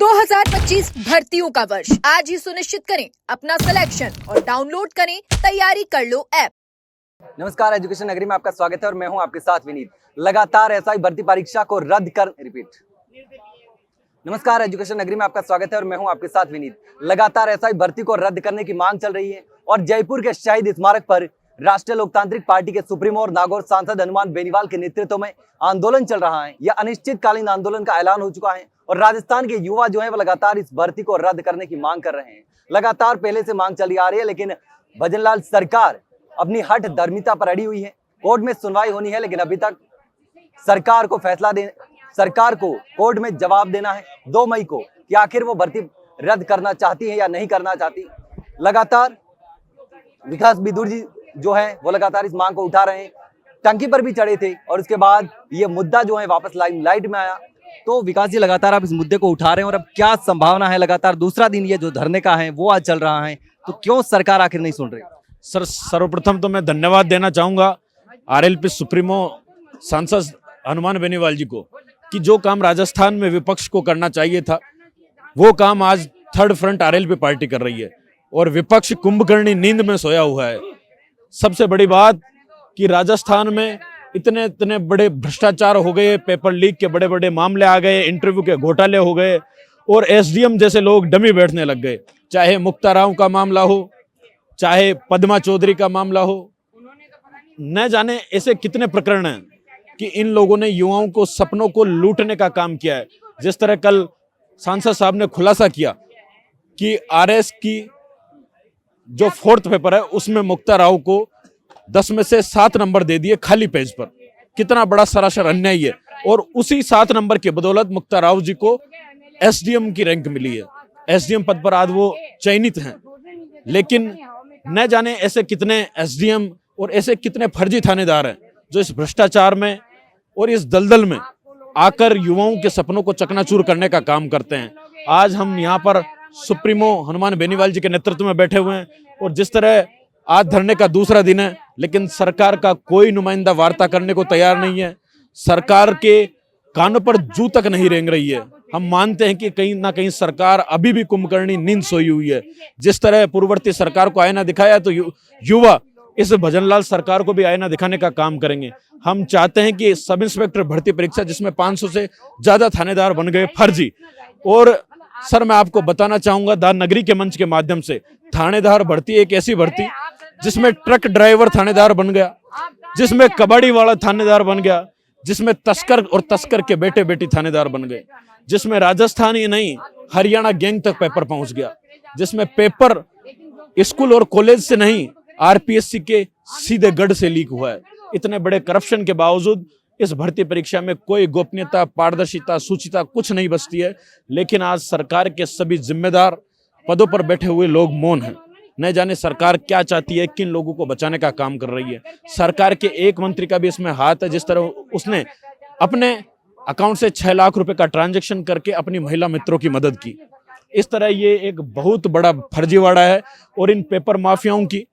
2025 भर्तियों का वर्ष आज ही सुनिश्चित करें अपना सिलेक्शन और डाउनलोड करें तैयारी कर लो ऐप। नमस्कार, एजुकेशन नगरी में आपका स्वागत है और मैं हूं आपके साथ विनीत। लगातार एसआई भर्ती परीक्षा को रद्द कर नमस्कार, एजुकेशन नगरी में आपका स्वागत है और मैं हूं आपके साथ विनीत। लगातार एसआई भर्ती को रद्द करने की मांग चल रही है और जयपुर के शहीद स्मारक पर राष्ट्रीय लोकतांत्रिक पार्टी के सुप्रीमो और नागौर सांसद हनुमान बेनीवाल के नेतृत्व में आंदोलन चल रहा है। यह अनिश्चितकालीन आंदोलन का ऐलान हो चुका है और राजस्थान के युवा जो है वो लगातार इस भर्ती को रद्द करने की मांग कर रहे हैं। लगातार पहले से मांग चली आ रही है, लेकिन भजनलाल सरकार अपनी हठ धर्मिता पर अड़ी हुई है। कोर्ट में सुनवाई होनी है, लेकिन अभी तक सरकार को कोर्ट में जवाब देना है 2 मई को कि आखिर वो भर्ती रद्द करना चाहती है या नहीं करना चाहती। लगातार विकास विदुर जी जो है वो लगातार इस मांग को उठा रहे हैं। टंकी पर भी चढ़े थे और उसके बाद ये मुद्दा जो है वापस लाइमलाइट में आया। तो विकास जी, लगातार आप इस मुद्दे को उठा रहे हैं और अब क्या संभावना है? लगातार दूसरा दिन ये जो धरने का है वो आज चल रहा है, तो क्यों सरकार आखिर नहीं सुन रही? सर, सर्वप्रथम तो मैं धन्यवाद देना चाहूँगा आरएलपी सुप्रीमो सांसद हनुमान बेनीवाल जी को कि जो काम राजस्थान में विपक्ष को करना चाहिए था वो काम आज थर्ड फ्रंट आरएलपी पार्टी कर रही है और विपक्ष कुंभकर्णी नींद में सोया हुआ है। सबसे बड़ी बात कि राजस्थान में इतने बड़े भ्रष्टाचार हो गए, पेपर लीक के बड़े बड़े मामले आ गए, इंटरव्यू के घोटाले हो गए और एसडीएम जैसे लोग डमी बैठने लग गए। चाहे मुक्ता राव का मामला हो, चाहे पद्मा चौधरी का मामला हो, न जाने ऐसे कितने प्रकरण हैं कि इन लोगों ने युवाओं को सपनों को लूटने का काम किया है। जिस तरह कल सांसद साहब ने खुलासा किया कि आरएस की जो 4th पेपर है उसमें मुक्ता राव को 10 में से 7 नंबर दे दिए खाली पेज पर। कितना बड़ा सरासर अन्याय है। और उसी 7 नंबर के बदौलत मुक्ता राव जी को एसडीएम की रैंक मिली है। एसडीएम पद पर आज वो चयनित हैं, लेकिन न जाने ऐसे कितने एसडीएम और ऐसे कितने फर्जी थानेदार हैं जो इस भ्रष्टाचार में और इस दलदल में आकर युवाओं के सपनों को चकनाचूर करने का काम करते हैं। आज हम यहाँ पर सुप्रीमो हनुमान बेनीवाल जी के नेतृत्व में बैठे हुए हैं और जिस तरह आज धरने का दूसरा दिन है, लेकिन सरकार का कोई नुमाइंदा वार्ता करने को तैयार नहीं है। सरकार के कानों पर जू तक नहीं रेंग रही है। हम मानते हैं कि कहीं ना कहीं सरकार अभी भी कुंभकर्णी नींद सोई हुई है। जिस तरह पूर्ववर्ती सरकार को आईना दिखाया तो युवा इस भजनलाल सरकार को भी आईना दिखाने का काम करेंगे। हम चाहते हैं कि सब इंस्पेक्टर भर्ती परीक्षा जिसमें 500 से ज्यादा थानेदार बन गए फर्जी। और सर, मैं आपको बताना चाहूंगा दान नगरी के मंच के माध्यम से, थानेदार भर्ती एक ऐसी भर्ती जिसमें ट्रक ड्राइवर थानेदार बन गया, जिसमें कबाड़ी वाला थानेदार बन गया, जिसमें तस्कर और तस्कर के बेटे बेटी थानेदार बन गए, जिसमें राजस्थान ही नहीं हरियाणा गैंग तक पेपर पहुंच गया, जिसमें पेपर स्कूल और कॉलेज से नहीं आरपीएससी के सीधे गढ़ से लीक हुआ है। इतने बड़े करप्शन के बावजूद इस भर्ती परीक्षा में कोई गोपनीयता, पारदर्शिता, सूचिता कुछ नहीं बचती है। लेकिन आज सरकार के सभी जिम्मेदार पदों पर बैठे हुए लोग मौन हैं। न जाने सरकार क्या चाहती है, किन लोगों को बचाने का काम कर रही है। सरकार के एक मंत्री का भी इसमें हाथ है। जिस तरह उसने अपने अकाउंट से 6 लाख रुपए का ट्रांजैक्शन करके अपनी महिला मित्रों की मदद की। इस तरह ये एक बहुत बड़ा फर्जीवाड़ा है और इन पेपर माफियाओं की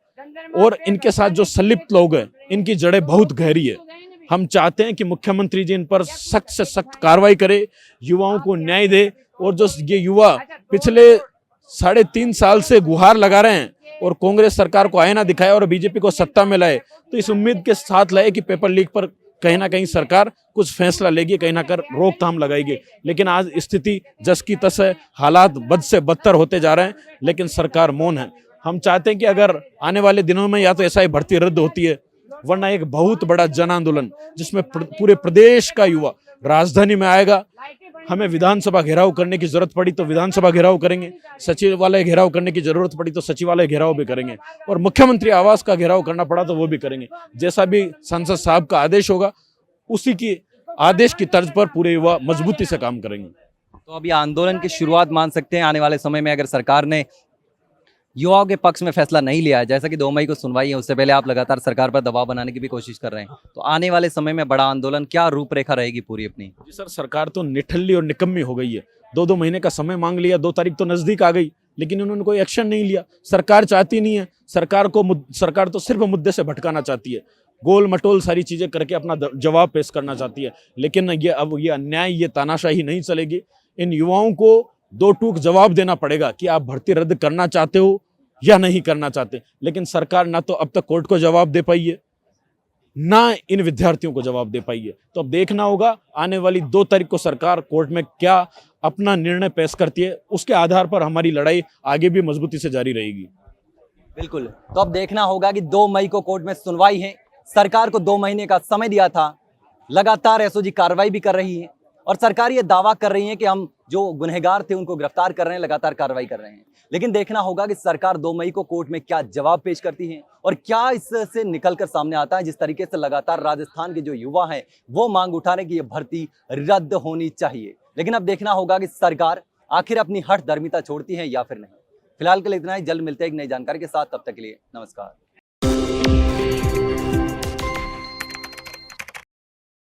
और इनके साथ जो संलिप्त लोग हैं इनकी जड़ें बहुत गहरी है। हम चाहते हैं कि मुख्यमंत्री जी इन पर सख्त से सख्त कार्रवाई करे, युवाओं को न्याय दे। और जो ये युवा पिछले 3.5 साल से गुहार लगा रहे हैं और कांग्रेस सरकार को आईना दिखाया और बीजेपी को सत्ता में लाए, तो इस उम्मीद के साथ लाए कि पेपर लीक पर कहीं ना कहीं सरकार कुछ फैसला लेगी, कहीं ना कहीं रोकथाम लगाएगी। लेकिन आज स्थिति जस की तस है, हालात बद से बदतर होते जा रहे हैं, लेकिन सरकार मौन है। हम चाहते हैं कि अगर आने वाले दिनों में या तो ऐसा ही भर्ती रद्द होती है, वरना एक बहुत बड़ा जन आंदोलन जिसमें पूरे प्रदेश का युवा राजधानी में आएगा। हमें विधानसभा घेराव करने की जरूरत पड़ी तो विधानसभा घेराव करेंगे, सचिवालय घेराव करने की जरूरत पड़ी तो सचिवालय घेराव भी करेंगे और मुख्यमंत्री आवास का घेराव करना पड़ा तो वो भी करेंगे। जैसा भी सांसद साहब का आदेश होगा उसी की आदेश की तर्ज पर पूरे युवा मजबूती से काम करेंगे। तो अभी आंदोलन की शुरुआत मान सकते हैं आने वाले समय में, अगर सरकार ने युवाओं के पक्ष में फैसला नहीं लिया है, जैसा कि 2 मई को सुनवाई है, उससे पहले आप लगातार सरकार पर दबाव बनाने की भी कोशिश कर रहे हैं, तो आने वाले समय में बड़ा आंदोलन क्या रूपरेखा रहेगी पूरी अपनी? जी सर, सरकार तो निठल्ली और निकम्मी हो गई है। 2-2 महीने का समय मांग लिया, 2 तारीख तो नजदीक आ गई, लेकिन उन्होंने कोई एक्शन नहीं लिया। सरकार चाहती नहीं है, सरकार तो सिर्फ मुद्दे से भटकाना चाहती है, गोल मटोल सारी चीजें करके अपना जवाब पेश करना चाहती है। लेकिन ये अब ये अन्याय, ये तानाशाही नहीं चलेगी। इन युवाओं को दो टूक जवाब देना पड़ेगा कि आप भर्ती रद्द करना चाहते हो या नहीं करना चाहते। लेकिन सरकार ना तो अब तक कोर्ट को जवाब दे पाई है, ना इन विद्यार्थियों को जवाब दे पाई है। तो अब देखना होगा आने वाली 2 तारीख को सरकार कोर्ट में क्या अपना निर्णय पेश करती है, उसके आधार पर हमारी लड़ाई आगे भी मजबूती से जारी रहेगी। बिल्कुल, तो अब देखना होगा कि 2 मई को कोर्ट में सुनवाई है। सरकार को 2 महीने का समय दिया था, लगातार एसओजी कार्रवाई भी कर रही है और सरकार ये दावा कर रही है कि हम जो गुनहगार थे उनको गिरफ्तार कर रहे हैं, लगातार कार्रवाई कर रहे हैं। लेकिन देखना होगा कि सरकार 2 मई को कोर्ट में क्या जवाब पेश करती है और क्या इससे निकलकर सामने आता है। जिस तरीके से लगातार राजस्थान के जो युवा हैं वो मांग उठा रहे हैं कि ये भर्ती रद्द होनी चाहिए। लेकिन अब देखना होगा कि सरकार आखिर अपनी हठ धर्मिता छोड़ती है या फिर नहीं। फिलहाल के लिए इतना ही, जल्द मिलते हैं एक नई जानकारी के साथ, तब तक के लिए नमस्कार।